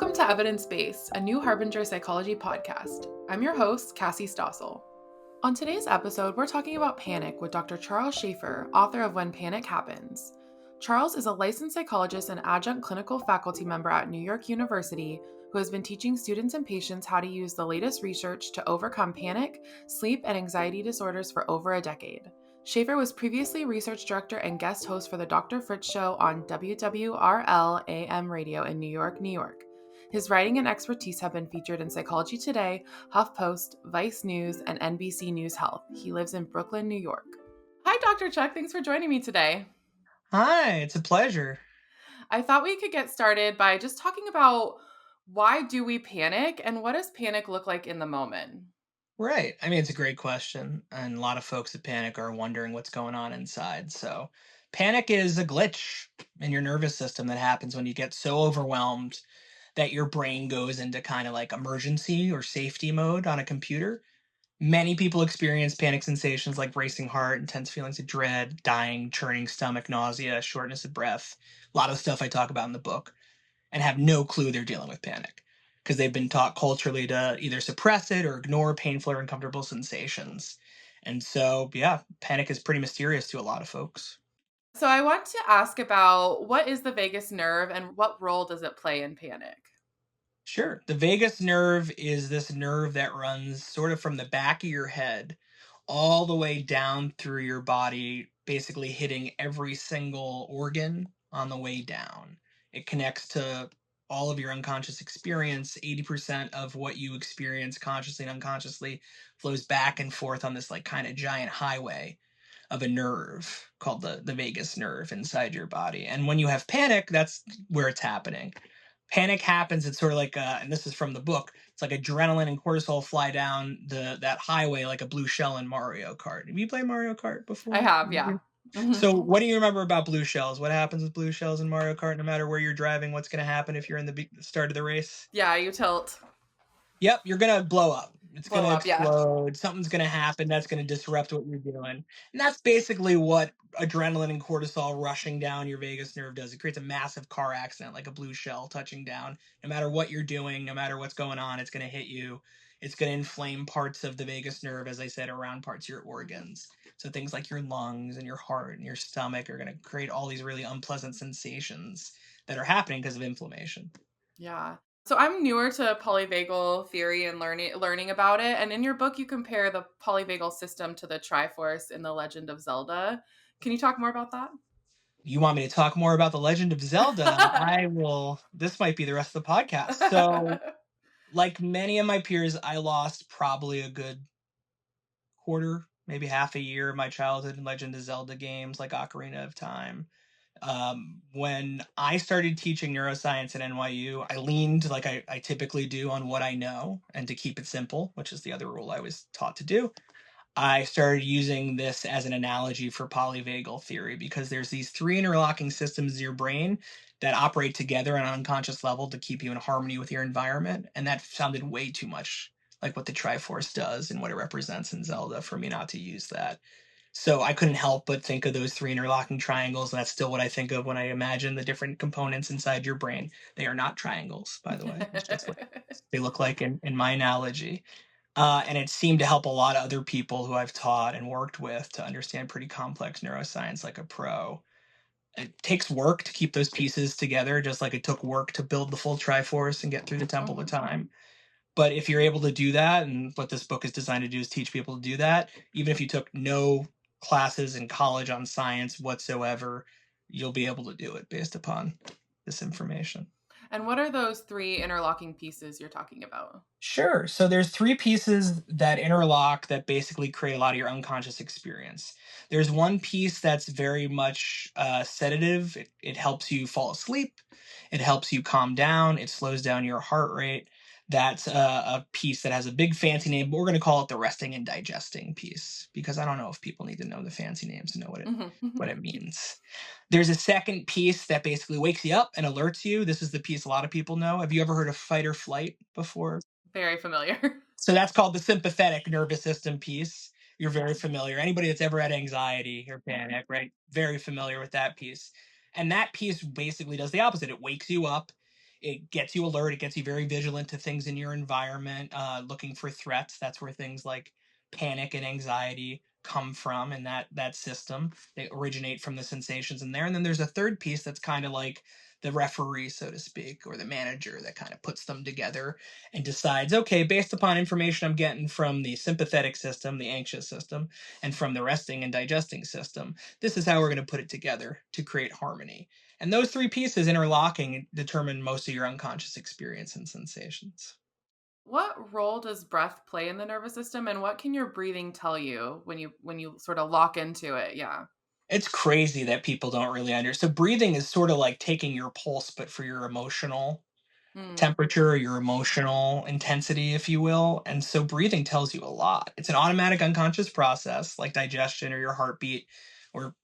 Welcome to Evidence Based, a new Harbinger psychology podcast. I'm your host, Cassie Stossel. On today's episode, we're talking about panic with Dr. Charles Schaeffer, author of When Panic Happens. Charles is a licensed psychologist and adjunct clinical faculty member at New York University who has been teaching students and patients how to use the latest research to overcome panic, sleep, and anxiety disorders for over a decade. Schaeffer was previously research director and guest host for the Dr. Fritz Show on WWRL AM radio in New York, New York. His writing and expertise have been featured in Psychology Today, HuffPost, Vice News, and NBC News Health. He lives in Brooklyn, New York. Hi, Dr. Chuck. Thanks for joining me today. Hi, it's a pleasure. I thought we could get started by just talking about why do we panic and what does panic look like in the moment? Right. I mean, it's a great question. And a lot of folks that panic are wondering what's going on inside. So, panic is a glitch in your nervous system that happens when you get so overwhelmed that your brain goes into kind of like emergency or safety mode on a computer. Many people experience panic sensations like racing heart, intense feelings of dread, dying, churning stomach, nausea, shortness of breath. A lot of stuff I talk about in the book. And have no clue they're dealing with panic because they've been taught culturally to either suppress it or ignore painful or uncomfortable sensations. And so, yeah, panic is pretty mysterious to a lot of folks. So, I want to ask about what is the vagus nerve and what role does it play in panic? Sure. The vagus nerve is this nerve that runs sort of from the back of your head all the way down through your body, basically hitting every single organ on the way down. It connects to all of your unconscious experience. 80% of what you experience consciously and unconsciously flows back and forth on this like kind of giant highway of a nerve called the vagus nerve inside your body. And when you have panic, that's where it's happening. Panic happens, it's sort of like and this is from the book, it's like adrenaline and cortisol fly down that highway like a blue shell in Mario Kart. Have you played Mario Kart I before? have, yeah. So what do you remember about blue shells? What happens with blue shells in Mario Kart? No matter where you're driving, what's going to happen if you're in the start of the race? Yeah, you tilt, Yep, you're gonna blow up. It's blow gonna up, yeah. explode. Something's gonna happen that's gonna disrupt what you're doing. And that's basically what adrenaline and cortisol rushing down your vagus nerve does. It creates a massive car accident, like a blue shell touching down. No matter what you're doing, no matter what's going on, it's gonna hit you. It's gonna inflame parts of the vagus nerve, as I said, around parts of your organs. So things like your lungs and your heart and your stomach are gonna create all these really unpleasant sensations that are happening because of inflammation. Yeah. So I'm newer to polyvagal theory and learning about it. And in your book, you compare the polyvagal system to the Triforce in The Legend of Zelda. Can you talk more about that? You want me to talk more about The Legend of Zelda? I will. This might be the rest of the podcast. So, like many of my peers, I lost probably a good quarter, maybe half a year of my childhood in Legend of Zelda games like Ocarina of Time. When I started teaching neuroscience at NYU, I leaned like I typically do on what I know and to keep it simple, which is the other rule I was taught to do. I started using this as an analogy for polyvagal theory because there's these three interlocking systems in your brain that operate together on an unconscious level to keep you in harmony with your environment. And that sounded way too much like what the Triforce does and what it represents in Zelda for me not to use that. So I couldn't help but think of those three interlocking triangles. And that's still what I think of when I imagine the different components inside your brain. They are not triangles, by the way. It's just what they look like in my analogy. And it seemed to help a lot of other people who I've taught and worked with to understand pretty complex neuroscience like a pro. It takes work to keep those pieces together, just like it took work to build the full Triforce and get through the Temple of Mhm. Time. But if you're able to do that, and what this book is designed to do is teach people to do that, even if you took no classes in college on science whatsoever, you'll be able to do it based upon this information. And what are those three interlocking pieces you're talking about? Sure. So there's three pieces that interlock that basically create a lot of your unconscious experience. There's one piece that's very much sedative. It helps you fall asleep. It helps you calm down. It slows down your heart rate. That's a piece that has a big fancy name, but we're going to call it the resting and digesting piece because I don't know if people need to know the fancy names to know what Mhm. it means. There's a second piece that basically wakes you up and alerts you. This is the piece a lot of people know. Have you ever heard of fight or flight before? Very familiar. So that's called the sympathetic nervous system piece. You're very familiar. Anybody that's ever had anxiety or panic, right? Very familiar with that piece. And that piece basically does the opposite. It wakes you up. It gets you alert. It gets you very vigilant to things in your environment, looking for threats. That's where things like panic and anxiety come from in that system. They originate from the sensations in there. And then there's a third piece that's kind of like the referee, so to speak, or the manager that kind of puts them together and decides, okay, based upon information I'm getting from the sympathetic system, the anxious system, and from the resting and digesting system, this is how we're going to put it together to create harmony. And those three pieces interlocking determine most of your unconscious experience and sensations. What role does breath play in the nervous system, and what can your breathing tell you when you sort of lock into it? Yeah. It's crazy that people don't really understand. So breathing is sort of like taking your pulse, but for your emotional Mm. temperature, your emotional intensity, if you will. And so breathing tells you a lot. It's an automatic unconscious process like digestion or your heartbeat or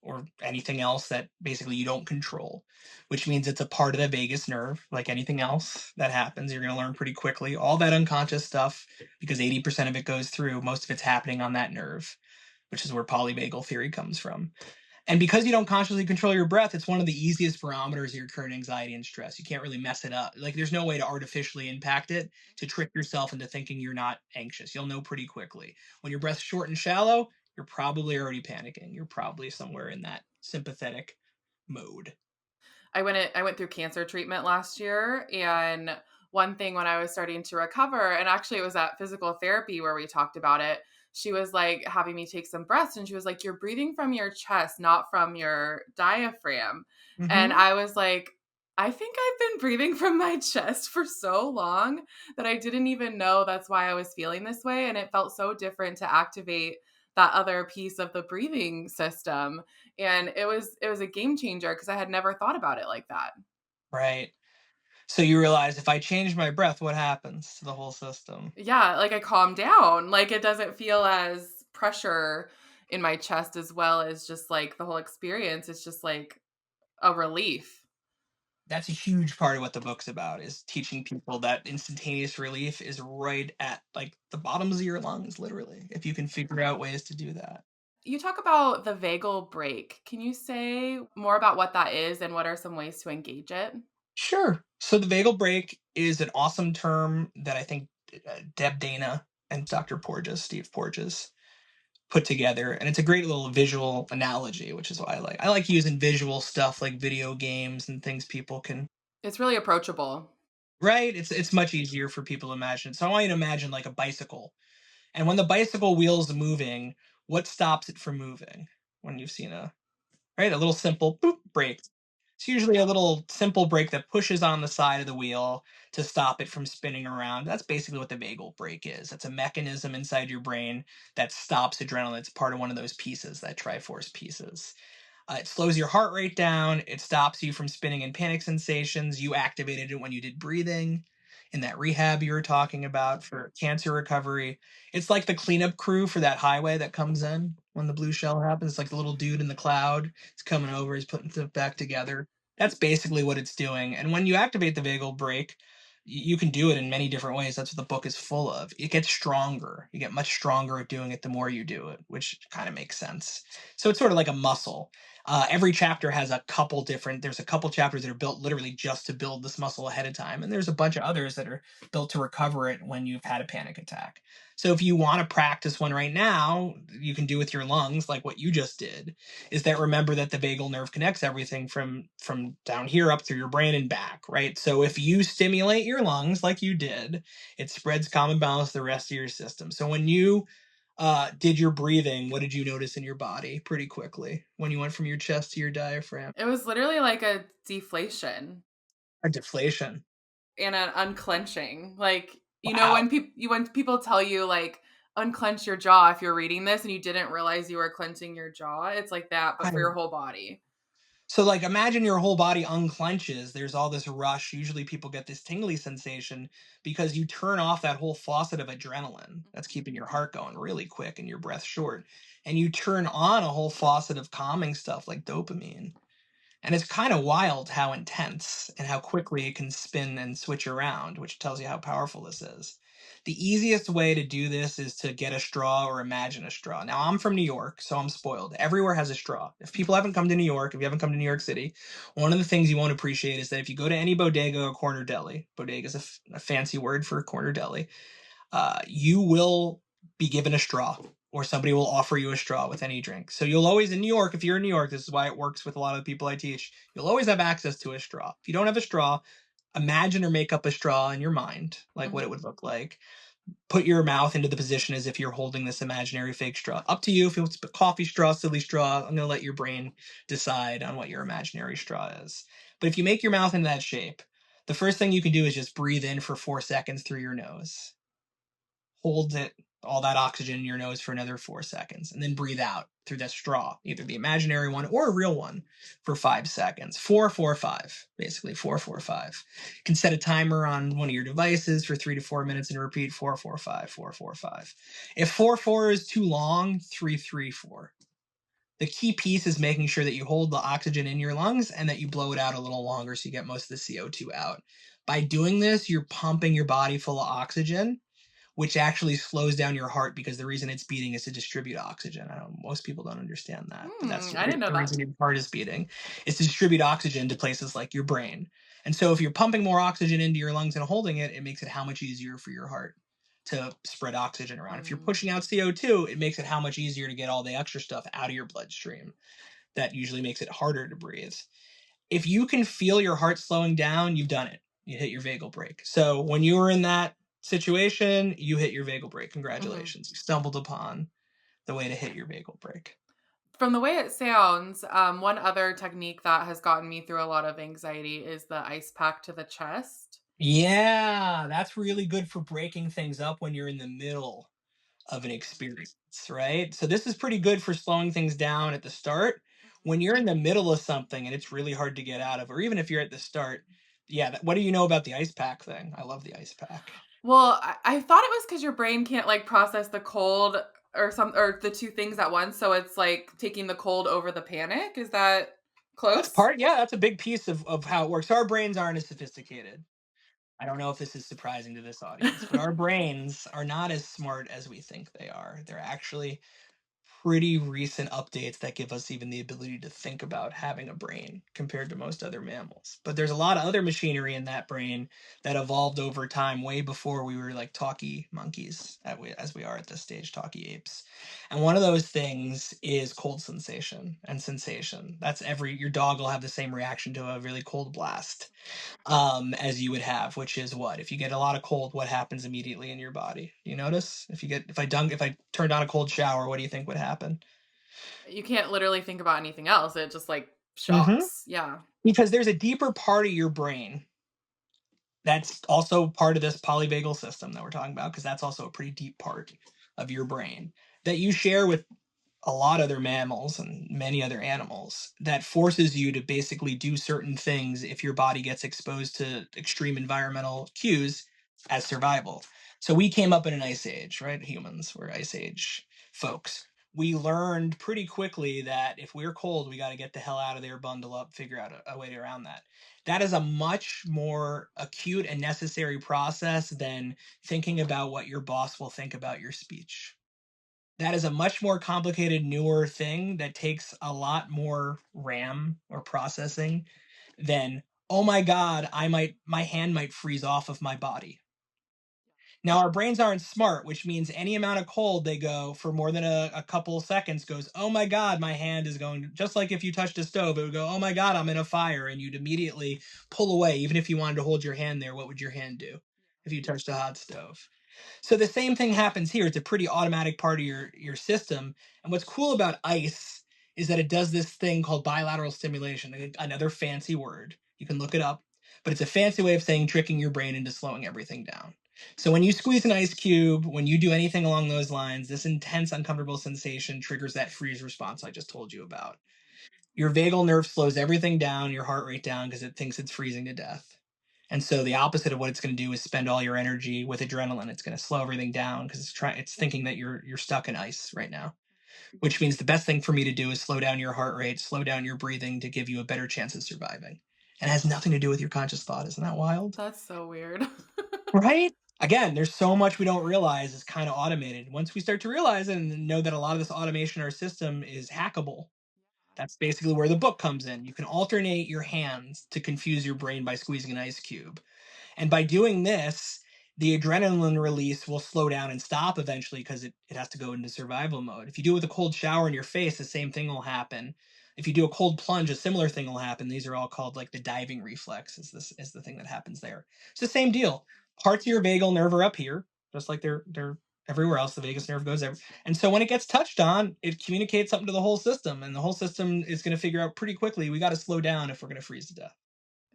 anything else that basically you don't control, which means it's a part of the vagus nerve, like anything else that happens. You're going to learn pretty quickly. All that unconscious stuff, because 80% of it goes through, most of it's happening on that nerve, which is where polyvagal theory comes from. And because you don't consciously control your breath, it's one of the easiest barometers of your current anxiety and stress. You can't really mess it up. Like there's no way to artificially impact it to trick yourself into thinking you're not anxious. You'll know pretty quickly. When your breath's short and shallow, you're probably already panicking. You're probably somewhere in that sympathetic mode. I went through cancer treatment last year, and one thing when I was starting to recover, and actually it was at physical therapy where we talked about it, she was like having me take some breaths, and she was like, "You're breathing from your chest, not from your diaphragm." And Mm-hmm. I was like, I think I've been breathing from my chest for so long that I didn't even know that's why I was feeling this way. And it felt so different to activate that other piece of the breathing system. And it was a game changer because I had never thought about it like that. Right. So you realize if I change my breath, what happens to the whole system? Yeah, like I calmed down. Like it doesn't feel as pressure in my chest as well as just like the whole experience. It's just like a relief. That's a huge part of what the book's about, is teaching people that instantaneous relief is right at like the bottoms of your lungs, literally, if you can figure out ways to do that. You talk about the vagal break. Can you say more about what that is and what are some ways to engage it? Sure. So the vagal break is an awesome term that I think Deb Dana and Dr. Porges, Steve Porges, put together, and it's a great little visual analogy, which is why I like using visual stuff like video games and things people can. It's really approachable. Right. It's much easier for people to imagine. So I want you to imagine like a bicycle. And when the bicycle wheel's moving, what stops it from moving? When you've seen a little simple boop brake. It's usually a little simple brake that pushes on the side of the wheel to stop it from spinning around. That's basically what the vagal brake is. It's a mechanism inside your brain that stops adrenaline. It's part of one of those pieces, that Triforce pieces. It slows your heart rate down. It stops you from spinning in panic sensations. You activated it when you did breathing in that rehab you were talking about for cancer recovery. It's like the cleanup crew for that highway that comes in when the blue shell happens. It's like the little dude in the cloud. He's coming over. He's putting stuff back together. That's basically what it's doing. And when you activate the vagal brake, you can do it in many different ways. That's what the book is full of. It gets stronger. You get much stronger at doing it the more you do it, which kind of makes sense. So it's sort of like a muscle. Every chapter has there's a couple chapters that are built literally just to build this muscle ahead of time, and there's a bunch of others that are built to recover it when you've had a panic attack. So if you want to practice one right now, you can do with your lungs, like what you just did, is that remember that the vagal nerve connects everything from down here up through your brain and back, right? So if you stimulate your lungs like you did, it spreads common balance to the rest of your system. So when you did your breathing, what did you notice in your body pretty quickly when you went from your chest to your diaphragm? It was literally like a deflation A deflation. and an unclenching. Like, you know, Wow. when people tell you like unclench your jaw if you're reading this and you didn't realize you were clenching your jaw, it's like that, but for your whole body. So, like, imagine your whole body unclenches. There's all this rush. Usually, people get this tingly sensation because you turn off that whole faucet of adrenaline that's keeping your heart going really quick and your breath short. And you turn on a whole faucet of calming stuff like dopamine. And it's kind of wild how intense and how quickly it can spin and switch around, which tells you how powerful this is. The easiest way to do this is to get a straw or imagine a straw. Now, I'm from New York, so I'm spoiled. Everywhere has a straw. If people haven't come to New York, if you haven't come to New York City, one of the things you won't appreciate is that if you go to any bodega or corner deli, bodega is a fancy word for corner deli, you will be given a straw, or somebody will offer you a straw with any drink. So you'll always, in New York, if you're in New York, this is why it works with a lot of the people I teach, you'll always have access to a straw. If you don't have a straw, imagine or make up a straw in your mind, like what it would look like. Put your mouth into the position as if you're holding this imaginary fake straw. Up to you if it's a coffee straw, silly straw. I'm going to let your brain decide on what your imaginary straw is. But if you make your mouth in that shape, the first thing you can do is just breathe in for 4 seconds through your nose. Hold it, all that oxygen in your nose for another 4 seconds, and then breathe out through that straw, either the imaginary one or a real one, for 5 seconds. 4, 4, 5, basically 4, 4, 5. You can set a timer on one of your devices for 3 to 4 minutes and repeat 4, 4, 5, 4, 4, 5. If 4, 4 is too long, 3, 3, 4. The key piece is making sure that you hold the oxygen in your lungs and that you blow it out a little longer so you get most of the CO2 out. By doing this, you're pumping your body full of oxygen, which actually slows down your heart, because the reason it's beating is to distribute oxygen. Most people don't understand that, but that's I didn't know the that. reason your heart is beating, is to distribute oxygen to places like your brain. And so if you're pumping more oxygen into your lungs and holding it, it makes it how much easier for your heart to spread oxygen around. If you're pushing out CO2, it makes it how much easier to get all the extra stuff out of your bloodstream. That usually makes it harder to breathe. If you can feel your heart slowing down, you've done it. You hit your vagal brake. So when you were in that situation, you hit your vagal brake. Congratulations. You stumbled upon the way to hit your vagal brake. From the way it sounds, one other technique that has gotten me through a lot of anxiety is the ice pack to the chest. Yeah, that's really good for breaking things up when you're in the middle of an experience, right? So this is pretty good for slowing things down at the start. When you're in the middle of something and it's really hard to get out of, or even if you're at the start, yeah, what do you know about the ice pack thing? I love the ice pack. Well, I thought it was because your brain can't like process the cold or the two things at once. So it's like taking the cold over the panic. Is that close? Yeah, that's a big piece of how it works. Our brains aren't as sophisticated. I don't know if this is surprising to this audience, but our brains are not as smart as we think they are. They're actually pretty recent updates that give us even the ability to think about having a brain compared to most other mammals. But there's a lot of other machinery in that brain that evolved over time, way before we were like talkie monkeys, as we are at this stage, talkie apes. And one of those things is cold sensation and sensation. Your dog will have the same reaction to a really cold blast, as you would have, which is what? If you get a lot of cold, what happens immediately in your body? You notice? If I turned on a cold shower, what do you think would happen? You can't literally think about anything else. It just like Hmm. shocks. Yeah. Because there's a deeper part of your brain that's also part of this polyvagal system that we're talking about, because that's also a pretty deep part of your brain that you share with a lot of other mammals and many other animals, that forces you to basically do certain things if your body gets exposed to extreme environmental cues as survival. So we came up in an ice age, right? Humans were ice age folks. We learned pretty quickly that if we're cold, we got to get the hell out of there, bundle up, figure out a way around that. That is a much more acute and necessary process than thinking about what your boss will think about your speech. That is a much more complicated, newer thing that takes a lot more RAM or processing than, oh my God, my hand might freeze off of my body. Now, our brains aren't smart, which means any amount of cold they go for more than a couple seconds goes, oh my God, my hand is going, just like if you touched a stove, it would go, oh my God, I'm in a fire. And you'd immediately pull away. Even if you wanted to hold your hand there, what would your hand do if you touched a hot stove? So the same thing happens here. It's a pretty automatic part of your system. And what's cool about ice is that it does this thing called bilateral stimulation, another fancy word. You can look it up, but it's a fancy way of saying tricking your brain into slowing everything down. So when you squeeze an ice cube, when you do anything along those lines, this intense, uncomfortable sensation triggers that freeze response I just told you about. Your vagal nerve slows everything down, your heart rate down, because it thinks it's freezing to death. And so the opposite of what it's going to do is spend all your energy with adrenaline. It's going to slow everything down because it's thinking that you're stuck in ice right now. Which means the best thing for me to do is slow down your heart rate, slow down your breathing to give you a better chance of surviving. And it has nothing to do with your conscious thought. Isn't that wild? That's so weird. Right? Again, there's so much we don't realize is kind of automated. Once we start to realize it and know that a lot of this automation in our system is hackable, that's basically where the book comes in. You can alternate your hands to confuse your brain by squeezing an ice cube. And by doing this, the adrenaline release will slow down and stop eventually because it has to go into survival mode. If you do it with a cold shower in your face, the same thing will happen. If you do a cold plunge, a similar thing will happen. These are all called like the diving reflex is the thing that happens there. It's the same deal. Parts of your vagal nerve are up here, just like they're everywhere else. The vagus nerve goes everywhere. And so when it gets touched on, it communicates something to the whole system, and the whole system is going to figure out pretty quickly we got to slow down if we're going to freeze to death.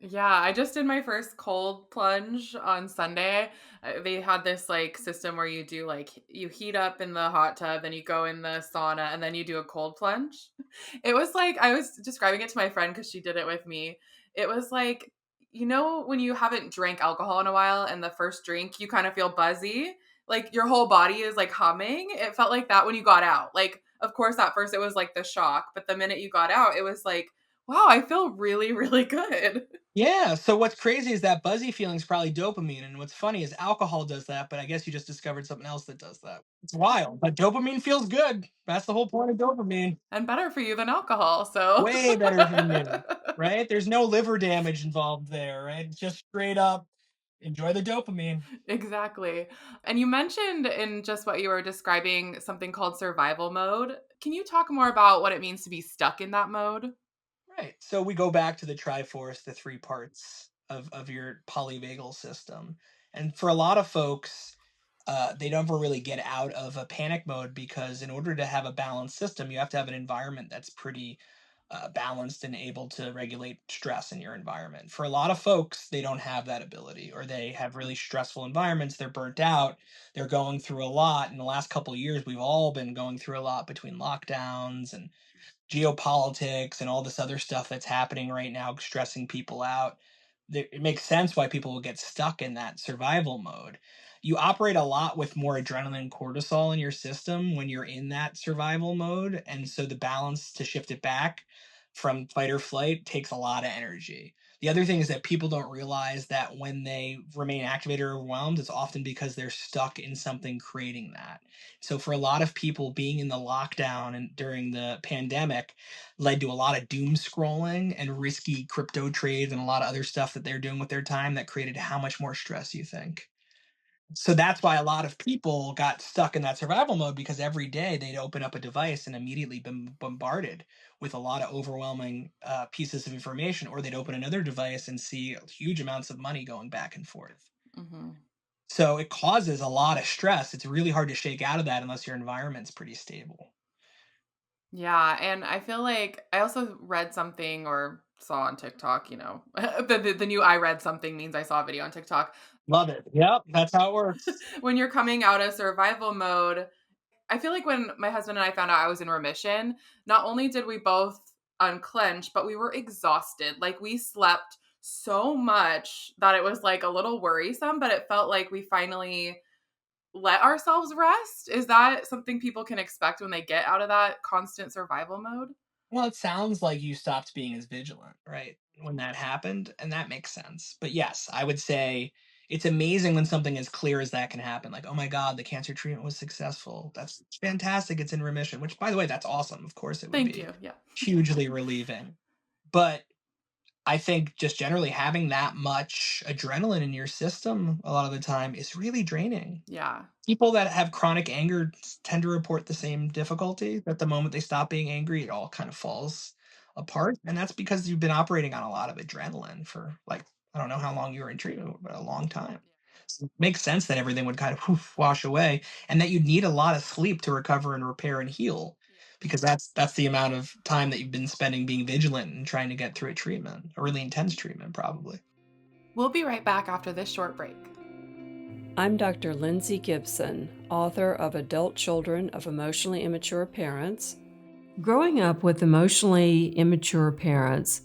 Yeah, I just did my first cold plunge on Sunday. They had this like system where you do like you heat up in the hot tub, then you go in the sauna, and then you do a cold plunge. It was like I was describing it to my friend because she did it with me. It was like, when you haven't drank alcohol in a while and the first drink you kind of feel buzzy, like your whole body is like humming. It felt like that when you got out. Like, of course, at first it was like the shock, but the minute you got out, it was like, wow, I feel really, really good. Yeah, so what's crazy is that buzzy feeling is probably dopamine, and what's funny is alcohol does that, but I guess you just discovered something else that does that. It's wild, but dopamine feels good. That's the whole point of dopamine. And better for you than alcohol, so Way better for you, right? There's no liver damage involved there, right? It's just straight up enjoy the dopamine. Exactly. And you mentioned in just what you were describing something called survival mode. Can you talk more about what it means to be stuck in that mode? Right. So we go back to the Triforce, the three parts of your polyvagal system. And for a lot of folks, they never really get out of a panic mode because in order to have a balanced system, you have to have an environment that's pretty balanced and able to regulate stress in your environment. For a lot of folks, they don't have that ability, or they have really stressful environments. They're burnt out. They're going through a lot. In the last couple of years, we've all been going through a lot between lockdowns and geopolitics and all this other stuff that's happening right now, stressing people out. It makes sense why people will get stuck in that survival mode. You operate a lot with more adrenaline and cortisol in your system when you're in that survival mode. And so the balance to shift it back from fight or flight takes a lot of energy. The other thing is that people don't realize that when they remain activated or overwhelmed, it's often because they're stuck in something creating that. So for a lot of people, being in the lockdown and during the pandemic led to a lot of doom scrolling and risky crypto trades and a lot of other stuff that they're doing with their time that created how much more stress you think. So that's why a lot of people got stuck in that survival mode because every day they'd open up a device and immediately been bombarded with a lot of overwhelming pieces of information, or they'd open another device and see huge amounts of money going back and forth. Mhm. So it causes a lot of stress. It's really hard to shake out of that unless your environment's pretty stable. Yeah, and I feel like I also read something or saw on TikTok, the new I read something means I saw a video on TikTok. Love it. Yep, that's how it works. When you're coming out of survival mode, I feel like when my husband and I found out I was in remission, not only did we both unclench, but we were exhausted. Like we slept so much that it was like a little worrisome, but it felt like we finally let ourselves rest. Is that something people can expect when they get out of that constant survival mode? Well, it sounds like you stopped being as vigilant, right? When that happened, and that makes sense. But yes, I would say it's amazing when something as clear as that can happen. Like, oh my God, the cancer treatment was successful. That's fantastic. It's in remission, which, by the way, that's awesome. Of course, it would Thank be you. Yeah. hugely relieving. But I think just generally having that much adrenaline in your system a lot of the time is really draining. Yeah. People that have chronic anger tend to report the same difficulty, that the moment they stop being angry, it all kind of falls apart, and that's because you've been operating on a lot of adrenaline for, like, I don't know how long you were in treatment, but a long time. So it makes sense that everything would kind of wash away, and that you'd need a lot of sleep to recover and repair and heal, because that's the amount of time that you've been spending being vigilant and trying to get through a treatment, a really intense treatment, probably. We'll be right back after this short break. I'm Dr. Lindsay Gibson, author of Adult Children of Emotionally Immature Parents. Growing up with emotionally immature parents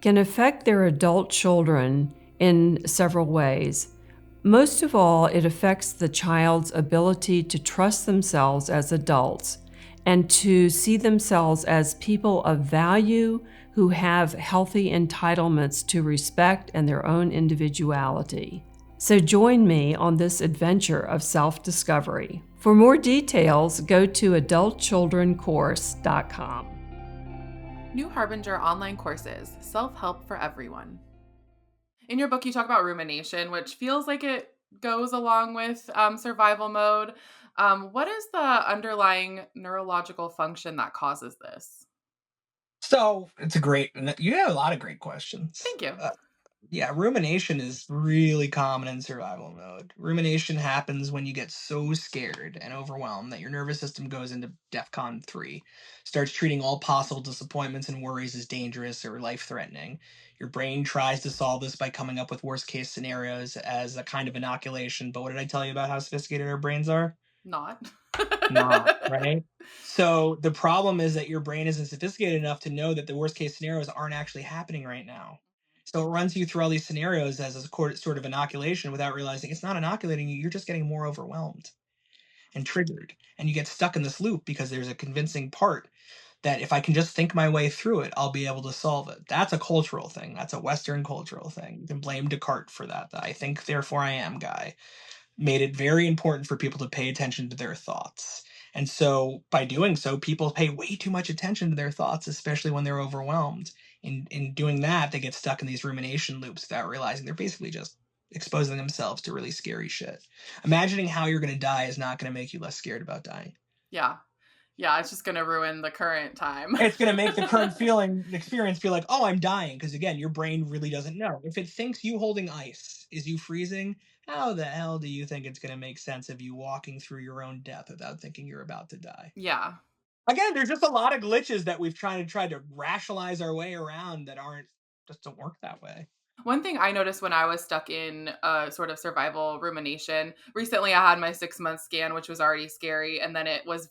can affect their adult children in several ways. Most of all, it affects the child's ability to trust themselves as adults and to see themselves as people of value who have healthy entitlements to respect and their own individuality. So join me on this adventure of self-discovery. For more details, go to adultchildrencourse.com. New Harbinger online courses, self-help for everyone. In your book, you talk about rumination, which feels like it goes along with survival mode. What is the underlying neurological function that causes this? So it's you have a lot of great questions. Thank you. Yeah, rumination is really common in survival mode. Rumination happens when you get so scared and overwhelmed that your nervous system goes into DEFCON 3, starts treating all possible disappointments and worries as dangerous or life threatening. Your brain tries to solve this by coming up with worst case scenarios as a kind of inoculation. But what did I tell you about how sophisticated our brains are? Not. Not, right? So the problem is that your brain isn't sophisticated enough to know that the worst case scenarios aren't actually happening right now. So it runs you through all these scenarios as a sort of inoculation without realizing it's not inoculating you. You're just getting more overwhelmed and triggered. And you get stuck in this loop because there's a convincing part that if I can just think my way through it, I'll be able to solve it. That's a cultural thing. That's a Western cultural thing. You can blame Descartes for that. The I think, therefore I am guy made it very important for people to pay attention to their thoughts. And so by doing so, people pay way too much attention to their thoughts, especially when they're overwhelmed. In doing that, they get stuck in these rumination loops without realizing they're basically just exposing themselves to really scary shit. Imagining how you're going to die is not going to make you less scared about dying. Yeah. Yeah, it's just going to ruin the current time. It's going to make the current experience feel like, oh, I'm dying. Because again, your brain really doesn't know. If it thinks you holding ice is you freezing, how the hell do you think it's going to make sense of you walking through your own death without thinking you're about to die? Yeah. Again, there's just a lot of glitches that we've tried to rationalize our way around that just don't work that way. One thing I noticed when I was stuck in a sort of survival rumination, recently I had my 6-month scan, which was already scary. And then it was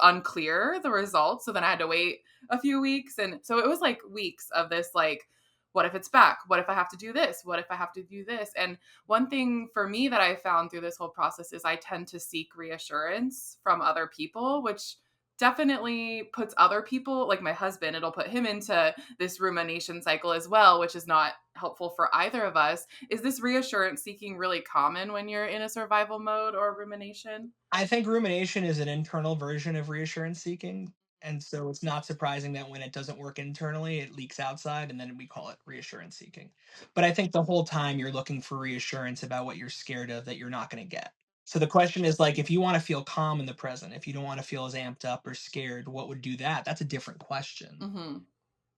unclear, the results. So then I had to wait a few weeks. And so it was like weeks of this, like, what if it's back? What if I have to do this? What if I have to do this? And one thing for me that I found through this whole process is I tend to seek reassurance from other people, which definitely puts other people, like my husband, it'll put him into this rumination cycle as well, which is not helpful for either of us. Is this reassurance seeking really common when you're in a survival mode or rumination? I think rumination is an internal version of reassurance seeking. And so it's not surprising that when it doesn't work internally, it leaks outside, and then we call it reassurance seeking. But I think the whole time you're looking for reassurance about what you're scared of that you're not going to get. So the question is like, if you want to feel calm in the present, if you don't want to feel as amped up or scared, what would do that? That's a different question Mm-hmm.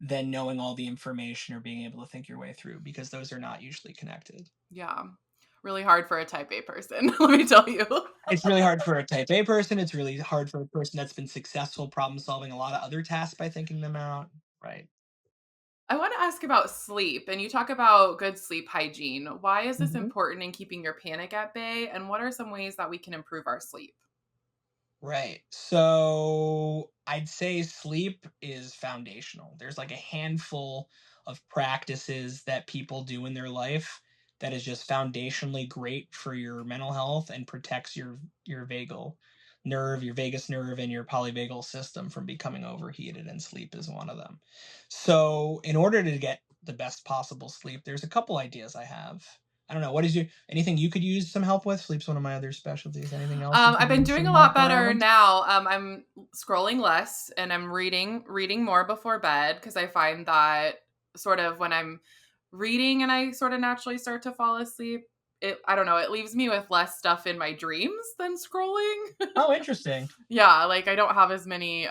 than knowing all the information or being able to think your way through, because those are not usually connected. Yeah. Really hard for a type A person, let me tell you. It's really hard for a type A person. It's really hard for a person that's been successful problem solving a lot of other tasks by thinking them out. Right. I want to ask about sleep, and you talk about good sleep hygiene. Why is this Mhm. important in keeping your panic at bay? And what are some ways that we can improve our sleep? Right. So I'd say sleep is foundational. There's like a handful of practices that people do in their life that is just foundationally great for your mental health and protects your your vagus nerve and your polyvagal system from becoming overheated, and sleep is one of them. So in order to get the best possible sleep, there's a couple ideas I have. I don't know. What is anything you could use some help with? Sleep's one of my other specialties. Anything else you I've could been use doing a some lot help better around? now. I'm scrolling less and I'm reading more before bed because I find that sort of when I'm reading and I sort of naturally start to fall asleep, I don't know, it leaves me with less stuff in my dreams than scrolling. Oh, interesting. Yeah, like I don't have as many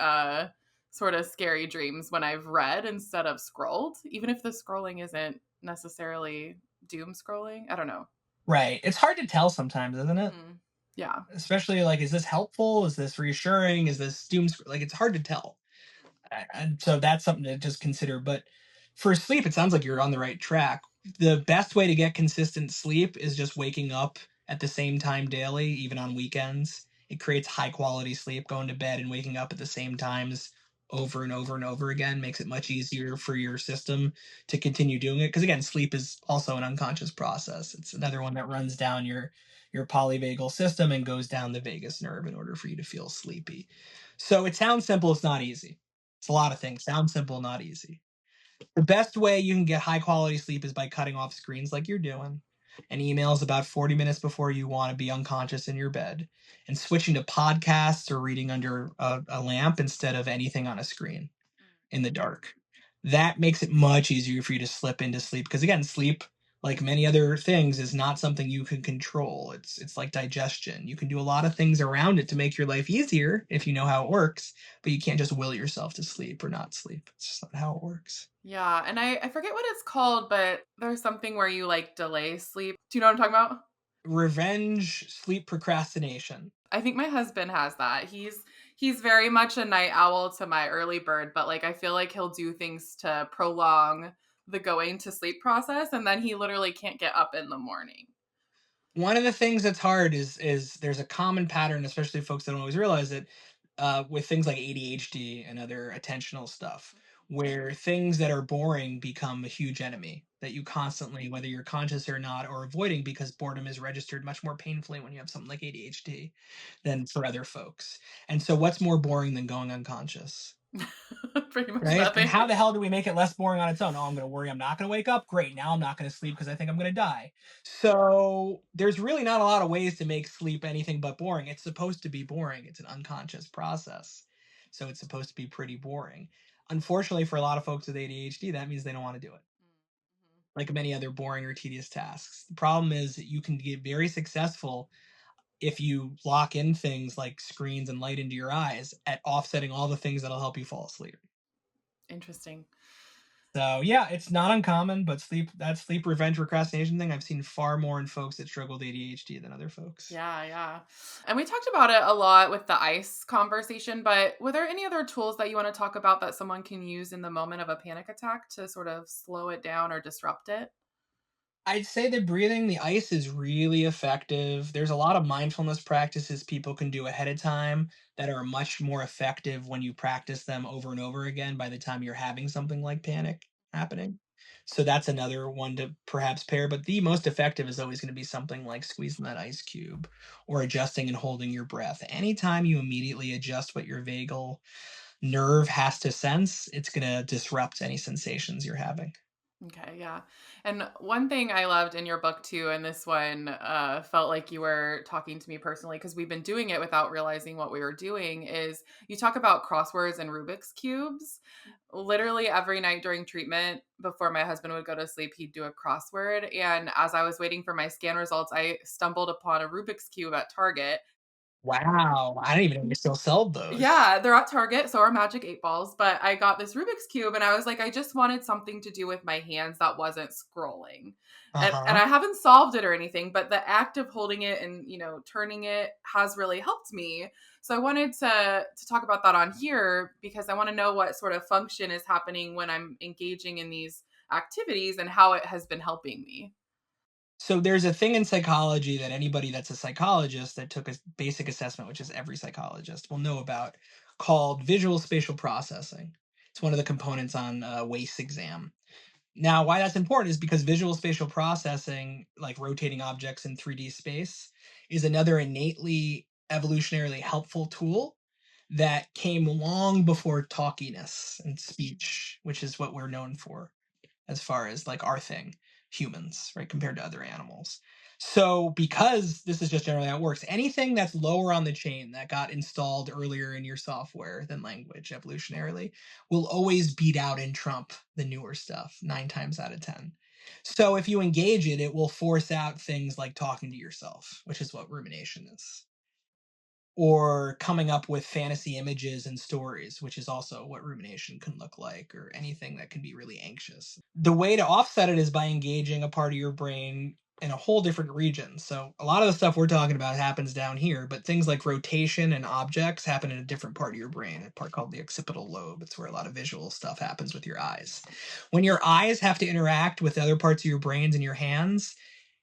sort of scary dreams when I've read instead of scrolled, even if the scrolling isn't necessarily doom scrolling. I don't know. Right. It's hard to tell sometimes, isn't it? Mhm. Yeah. Especially like, is this helpful? Is this reassuring? Is this like, it's hard to tell. And so that's something to just consider. But for sleep, it sounds like you're on the right track. The best way to get consistent sleep is just waking up at the same time daily, even on weekends. It creates high quality sleep. Going to bed and waking up at the same times over and over and over again makes it much easier for your system to continue doing it. Because again, sleep is also an unconscious process. It's another one that runs down your polyvagal system and goes down the vagus nerve in order for you to feel sleepy. So it sounds simple, it's not easy. It's a lot of things. Sounds simple, not easy. The best way you can get high quality sleep is by cutting off screens like you're doing. and emails about 40 minutes before you want to be unconscious in your bed, and switching to podcasts or reading under a lamp instead of anything on a screen in the dark. That makes it much easier for you to slip into sleep because, again, sleep, like many other things, is not something you can control. It's like digestion. You can do a lot of things around it to make your life easier if you know how it works, but you can't just will yourself to sleep or not sleep. It's just not how it works. Yeah, and I forget what it's called, but there's something where you like delay sleep. Do you know what I'm talking about? Revenge sleep procrastination. I think my husband has that. He's very much a night owl to my early bird, but like I feel like he'll do things to prolong the going to sleep process and then he literally can't get up in the morning. One of the things that's hard is there's a common pattern, especially folks that don't always realize it, with things like ADHD and other attentional stuff, where things that are boring become a huge enemy that you constantly, whether you're conscious or not, or avoiding because boredom is registered much more painfully when you have something like ADHD than for other folks. And so, what's more boring than going unconscious? Pretty much Right? And nothing. how the hell do we make it less boring on its own? Oh, I'm going to worry I'm not going to wake up. Great. Now I'm not going to sleep because I think I'm going to die. So there's really not a lot of ways to make sleep anything but boring. It's supposed to be boring. It's an unconscious process. So it's supposed to be pretty boring. Unfortunately, for a lot of folks with ADHD, that means they don't want to do it. Like many other boring or tedious tasks. The problem is that you can get very successful if you lock in things like screens and light into your eyes at offsetting all the things that'll help you fall asleep. Interesting. So yeah, it's not uncommon, but that sleep revenge procrastination thing I've seen far more in folks that struggle with ADHD than other folks. Yeah, yeah. And we talked about it a lot with the ice conversation, but were there any other tools that you want to talk about that someone can use in the moment of a panic attack to sort of slow it down or disrupt it? I'd say that breathing the ice is really effective. There's a lot of mindfulness practices people can do ahead of time that are much more effective when you practice them over and over again by the time you're having something like panic happening. So that's another one to perhaps pair. But the most effective is always going to be something like squeezing that ice cube or adjusting and holding your breath. Anytime you immediately adjust what your vagal nerve has to sense, it's going to disrupt any sensations you're having. Okay, yeah. And one thing I loved in your book too, and this one felt like you were talking to me personally because we've been doing it without realizing what we were doing, is you talk about crosswords and Rubik's Cubes. Literally every night during treatment, before my husband would go to sleep, he'd do a crossword. And as I was waiting for my scan results, I stumbled upon a Rubik's Cube at Target. Wow, I didn't even know you still sell those. Yeah, they're at Target, so are Magic 8 balls, but I got this Rubik's Cube and I was like, I just wanted something to do with my hands that wasn't scrolling. And Uh-huh. I haven't solved it or anything, but the act of holding it and, turning it has really helped me. So I wanted to talk about that on here because I want to know what sort of function is happening when I'm engaging in these activities and how it has been helping me. So there's a thing in psychology that anybody that's a psychologist that took a basic assessment, which is every psychologist will know about, called visual spatial processing. It's one of the components on a WACE exam. Now, why that's important is because visual spatial processing, like rotating objects in 3D space, is another innately evolutionarily helpful tool that came long before talkiness and speech, which is what we're known for as far as like our thing, humans, right, compared to other animals. So, because this is just generally how it works, anything that's lower on the chain that got installed earlier in your software than language evolutionarily will always beat out and trump the newer stuff 9 times out of 10. So, if you engage it, it will force out things like talking to yourself, which is what rumination is, or coming up with fantasy images and stories, which is also what rumination can look like, or anything that can be really anxious. The way to offset it is by engaging a part of your brain in a whole different region. So a lot of the stuff we're talking about happens down here, but things like rotation and objects happen in a different part of your brain, a part called the occipital lobe. It's where a lot of visual stuff happens with your eyes. When your eyes have to interact with other parts of your brains and your hands,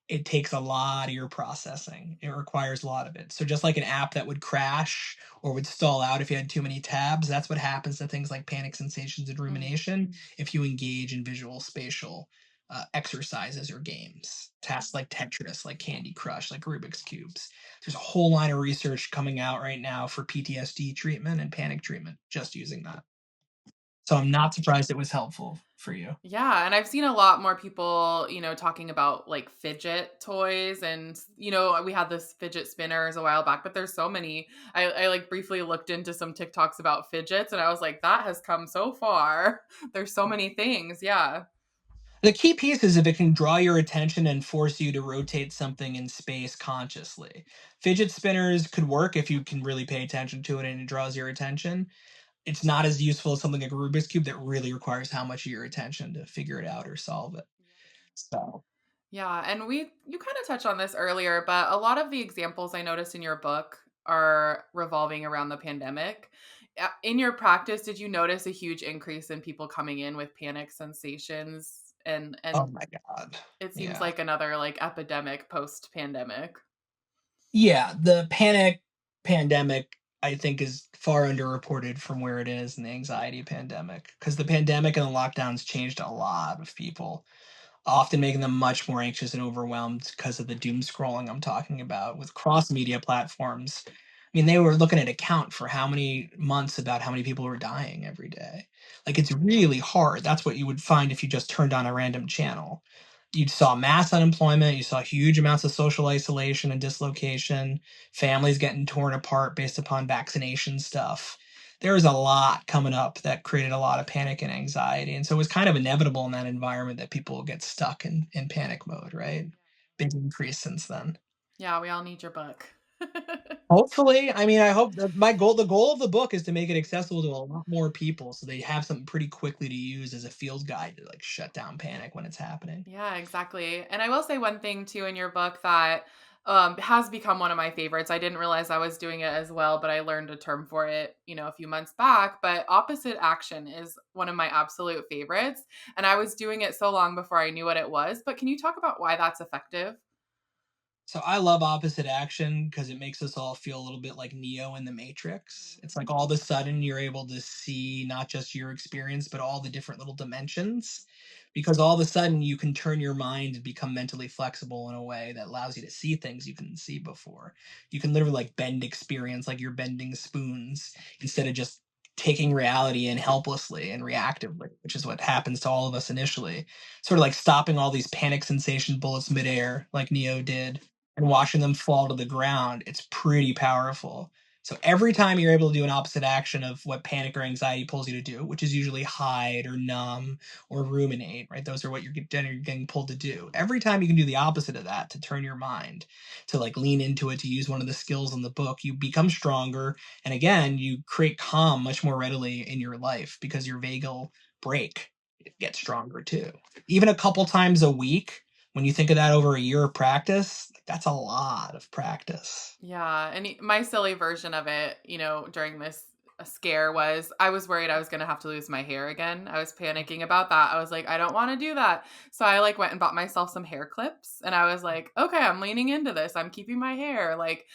it takes a lot of your processing. It requires a lot of it. So just like an app that would crash or would stall out if you had too many tabs, that's what happens to things like panic sensations and rumination if you engage in visual spatial exercises or games. Tasks like Tetris, like Candy Crush, like Rubik's Cubes. There's a whole line of research coming out right now for PTSD treatment and panic treatment just using that. So I'm not surprised it was helpful for you. Yeah, and I've seen a lot more people, talking about like fidget toys and we had this fidget spinners a while back, but there's so many. I like briefly looked into some TikToks about fidgets and I was like, that has come so far. There's so many things. Yeah. The key piece is if it can draw your attention and force you to rotate something in space consciously. Fidget spinners could work if you can really pay attention to it and it draws your attention. It's not as useful as something like a Rubik's Cube that really requires how much of your attention to figure it out or solve it. So, Yeah, and you kind of touched on this earlier, but a lot of the examples I noticed in your book are revolving around the pandemic. In your practice, did you notice a huge increase in people coming in with panic sensations oh and my God. it seems Yeah. like another like epidemic post-pandemic. Yeah. The panic pandemic, I think, is far underreported from where it is in the anxiety pandemic because the pandemic and the lockdowns changed a lot of people, often making them much more anxious and overwhelmed because of the doom scrolling I'm talking about with cross media platforms. I mean, they were looking at a count for how many months about how many people were dying every day. Like, it's really hard. That's what you would find if you just turned on a random channel. You saw mass unemployment, you saw huge amounts of social isolation and dislocation, families getting torn apart based upon vaccination stuff. There was a lot coming up that created a lot of panic and anxiety. And so it was kind of inevitable in that environment that people get stuck in panic mode, right? Big increase since then. Yeah, we all need your book. Hopefully, I mean, I hope that the goal of the book is to make it accessible to a lot more people so they have something pretty quickly to use as a field guide to like shut down panic when it's happening. Yeah, exactly. And I will say one thing too in your book that has become one of my favorites. I didn't realize I was doing it as well, but I learned a term for it, a few months back. But opposite action is one of my absolute favorites. And I was doing it so long before I knew what it was. But can you talk about why that's effective? So I love opposite action because it makes us all feel a little bit like Neo in the Matrix. It's like all of a sudden you're able to see not just your experience, but all the different little dimensions. Because all of a sudden you can turn your mind and become mentally flexible in a way that allows you to see things you couldn't see before. You can literally like bend experience like you're bending spoons instead of just taking reality in helplessly and reactively, which is what happens to all of us initially. Sort of like stopping all these panic sensation bullets midair, like Neo did and watching them fall to the ground, it's pretty powerful. So every time you're able to do an opposite action of what panic or anxiety pulls you to do, which is usually hide or numb or ruminate, right? Those are what you're getting pulled to do. Every time you can do the opposite of that to turn your mind, to like lean into it, to use one of the skills in the book, you become stronger. And again, you create calm much more readily in your life because your vagal brake gets stronger too. Even a couple times a week, when you think of that over a year of practice, that's a lot of practice. Yeah, and my silly version of it, during this scare was I was worried I was going to have to lose my hair again. I was panicking about that. I was like, I don't want to do that. So I like went and bought myself some hair clips and I was like, okay, I'm leaning into this. I'm keeping my hair and like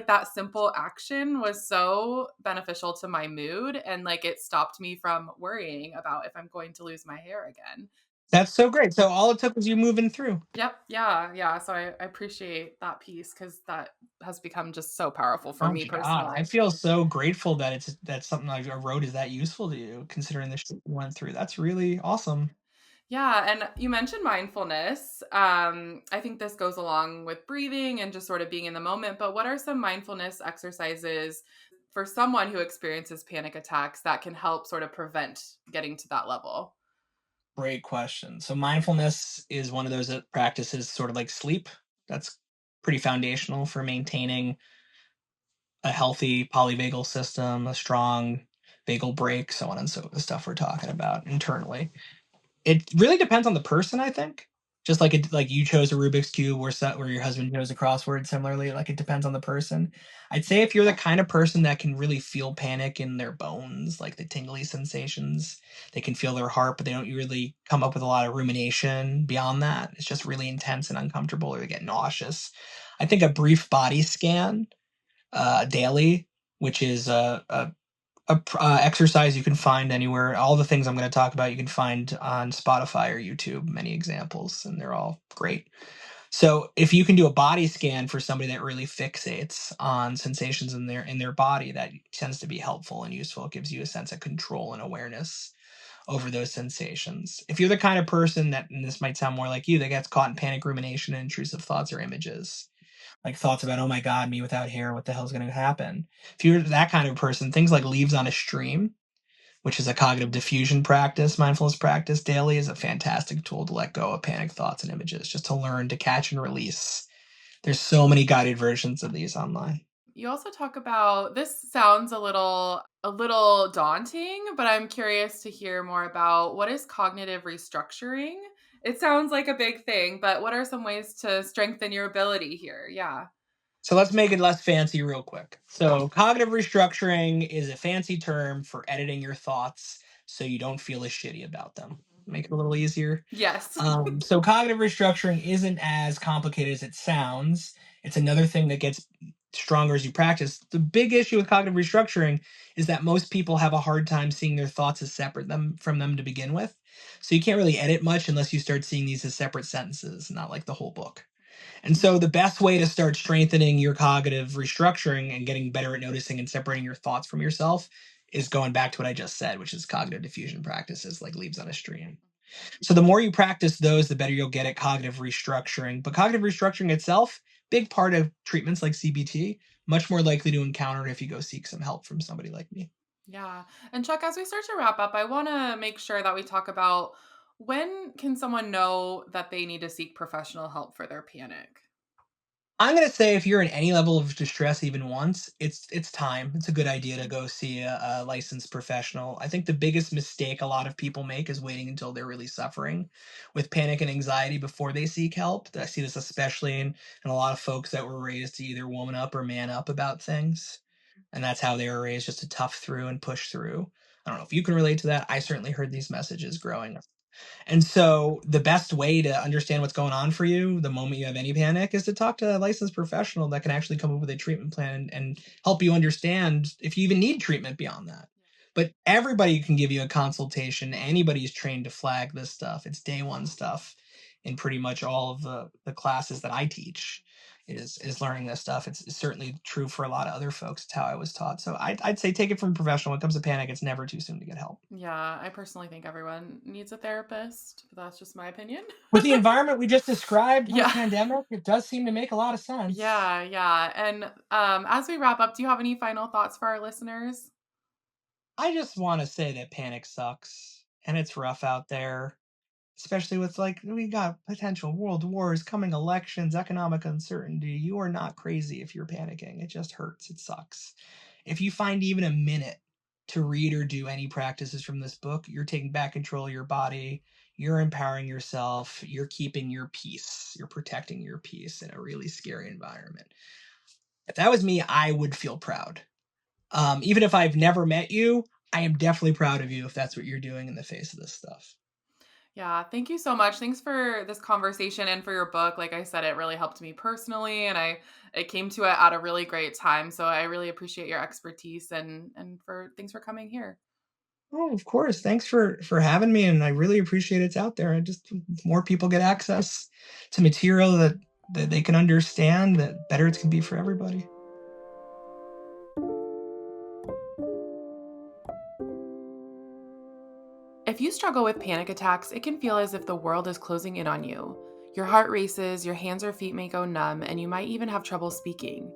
that simple action was so beneficial to my mood and like it stopped me from worrying about if I'm going to lose my hair again. That's so great. So all it took was you moving through. Yep. Yeah. Yeah. So I appreciate that piece because that has become just so powerful for Oh me my God. I personally. feel so grateful that that's something I wrote is that useful to you, considering the shit you went through. That's really awesome. Yeah. And you mentioned mindfulness. I think this goes along with breathing and just sort of being in the moment. But what are some mindfulness exercises for someone who experiences panic attacks that can help sort of prevent getting to that level? Great question. So mindfulness is one of those practices sort of like sleep. That's pretty foundational for maintaining a healthy polyvagal system, a strong vagal brake, so on and so the stuff we're talking about internally. It really depends on the person, I think. Just like like you chose a Rubik's cube, where your husband chose a crossword. Similarly, like it depends on the person. I'd say if you're the kind of person that can really feel panic in their bones, like the tingly sensations, they can feel their heart, but they don't really come up with a lot of rumination beyond that. It's just really intense and uncomfortable, or they get nauseous. I think a brief body scan daily, which is exercise you can find anywhere. All the things I'm going to talk about you can find on Spotify or YouTube. Many examples, and they're all great. So if you can do a body scan for somebody that really fixates on sensations in their body, that tends to be helpful and useful. It gives you a sense of control and awareness over those sensations. If you're the kind of person that, and this might sound more like you, that gets caught in panic rumination and intrusive thoughts or images, like thoughts about, oh my God, me without hair, what the hell's going to happen? If you're that kind of person, things like leaves on a stream, which is a cognitive diffusion practice, mindfulness practice daily, is a fantastic tool to let go of panic thoughts and images, just to learn to catch and release. There's so many guided versions of these online. You also talk about, this sounds a little daunting, but I'm curious to hear more about, what is cognitive restructuring? It sounds like a big thing, but what are some ways to strengthen your ability here? Yeah. So let's make it less fancy real quick. So cognitive restructuring is a fancy term for editing your thoughts so you don't feel as shitty about them. Make it a little easier. Yes. So cognitive restructuring isn't as complicated as it sounds. It's another thing that gets stronger as you practice. The big issue with cognitive restructuring is that most people have a hard time seeing their thoughts as separate from them to begin with. So you can't really edit much unless you start seeing these as separate sentences, not like the whole book. And so the best way to start strengthening your cognitive restructuring and getting better at noticing and separating your thoughts from yourself is going back to what I just said, which is cognitive diffusion practices like leaves on a stream. So the more you practice those, the better you'll get at cognitive restructuring. But cognitive restructuring itself, big part of treatments like CBT, much more likely to encounter if you go seek some help from somebody like me. Yeah. And Chuck, as we start to wrap up, I want to make sure that we talk about, when can someone know that they need to seek professional help for their panic? I'm gonna say if you're in any level of distress even once, it's time. It's a good idea to go see a licensed professional. I think the biggest mistake a lot of people make is waiting until they're really suffering with panic and anxiety before they seek help. I see this especially in a lot of folks that were raised to either woman up or man up about things. And that's how they were raised, just to tough through and push through. I don't know if you can relate to that. I certainly heard these messages growing up. And so the best way to understand what's going on for you the moment you have any panic is to talk to a licensed professional that can actually come up with a treatment plan and help you understand if you even need treatment beyond that. But everybody can give you a consultation. Anybody's trained to flag this stuff. It's day one stuff in pretty much all of the classes that I teach is learning this stuff. It's certainly true for a lot of other folks. It's how I was taught. So I'd say take it from a professional. When it comes to panic, it's never too soon to get help. Yeah, I personally think everyone needs a therapist, but that's just my opinion. With the environment we just described Yeah. post-pandemic, it does seem to make a lot of sense. Yeah. And as we wrap up, do you have any final thoughts for our listeners? I just want to say that panic sucks and it's rough out there, especially with we got potential world wars, coming elections, economic uncertainty. You are not crazy if you're panicking. It just hurts. It sucks. If you find even a minute to read or do any practices from this book, you're taking back control of your body. You're empowering yourself. You're keeping your peace. You're protecting your peace in a really scary environment. If that was me, I would feel proud. Even if I've never met you, I am definitely proud of you if that's what you're doing in the face of this stuff. Yeah, thank you so much. Thanks for this conversation and for your book. Like I said, it really helped me personally, and it came to it at a really great time. So I really appreciate your expertise, and for thanks for coming here. Oh, of course. Thanks for having me, and I really appreciate it's out there. I just more people get access to material that they can understand, that better it can be for everybody. If you struggle with panic attacks, it can feel as if the world is closing in on you. Your heart races, your hands or feet may go numb, and you might even have trouble speaking.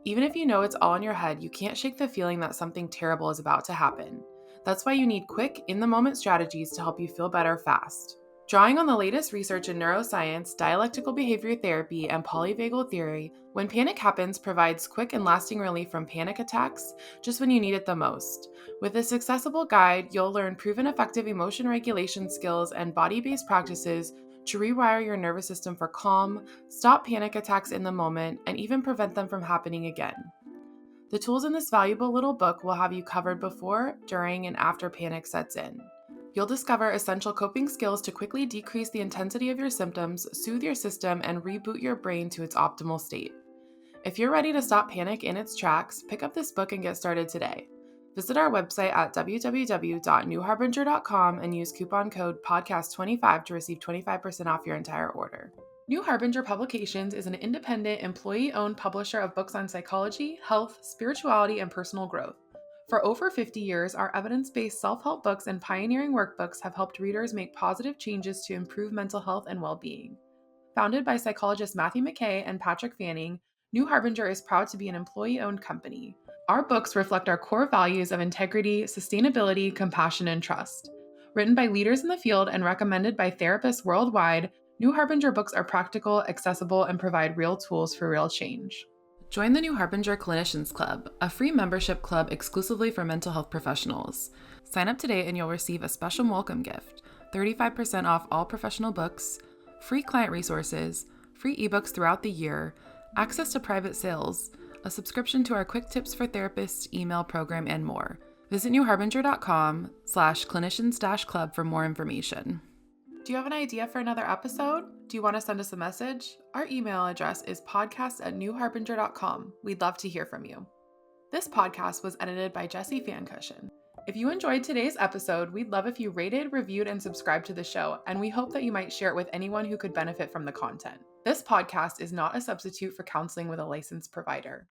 Even if you know it's all in your head, you can't shake the feeling that something terrible is about to happen. That's why you need quick, in the moment strategies to help you feel better fast. Drawing on the latest research in neuroscience, dialectical behavior therapy, and polyvagal theory, When Panic Happens provides quick and lasting relief from panic attacks just when you need it the most. With this accessible guide, you'll learn proven effective emotion regulation skills and body-based practices to rewire your nervous system for calm, stop panic attacks in the moment, and even prevent them from happening again. The tools in this valuable little book will have you covered before, during, and after panic sets in. You'll discover essential coping skills to quickly decrease the intensity of your symptoms, soothe your system, and reboot your brain to its optimal state. If you're ready to stop panic in its tracks, pick up this book and get started today. Visit our website at www.newharbinger.com and use coupon code podcast25 to receive 25% off your entire order. New Harbinger Publications is an independent, employee-owned publisher of books on psychology, health, spirituality, and personal growth. For over 50 years, our evidence-based self-help books and pioneering workbooks have helped readers make positive changes to improve mental health and well-being. Founded by psychologists Matthew McKay and Patrick Fanning, New Harbinger is proud to be an employee-owned company. Our books reflect our core values of integrity, sustainability, compassion, and trust. Written by leaders in the field and recommended by therapists worldwide, New Harbinger books are practical, accessible, and provide real tools for real change. Join the New Harbinger Clinicians Club, a free membership club exclusively for mental health professionals. Sign up today and you'll receive a special welcome gift, 35% off all professional books, free client resources, free ebooks throughout the year, access to private sales, a subscription to our Quick Tips for Therapists email program, and more. Visit newharbinger.com/clinicians-club for more information. Do you have an idea for another episode? Do you want to send us a message? Our email address is podcast@newharbinger.com. We'd love to hear from you. This podcast was edited by Jesse Fankushen. If you enjoyed today's episode, we'd love if you rated, reviewed, and subscribed to the show, and we hope that you might share it with anyone who could benefit from the content. This podcast is not a substitute for counseling with a licensed provider.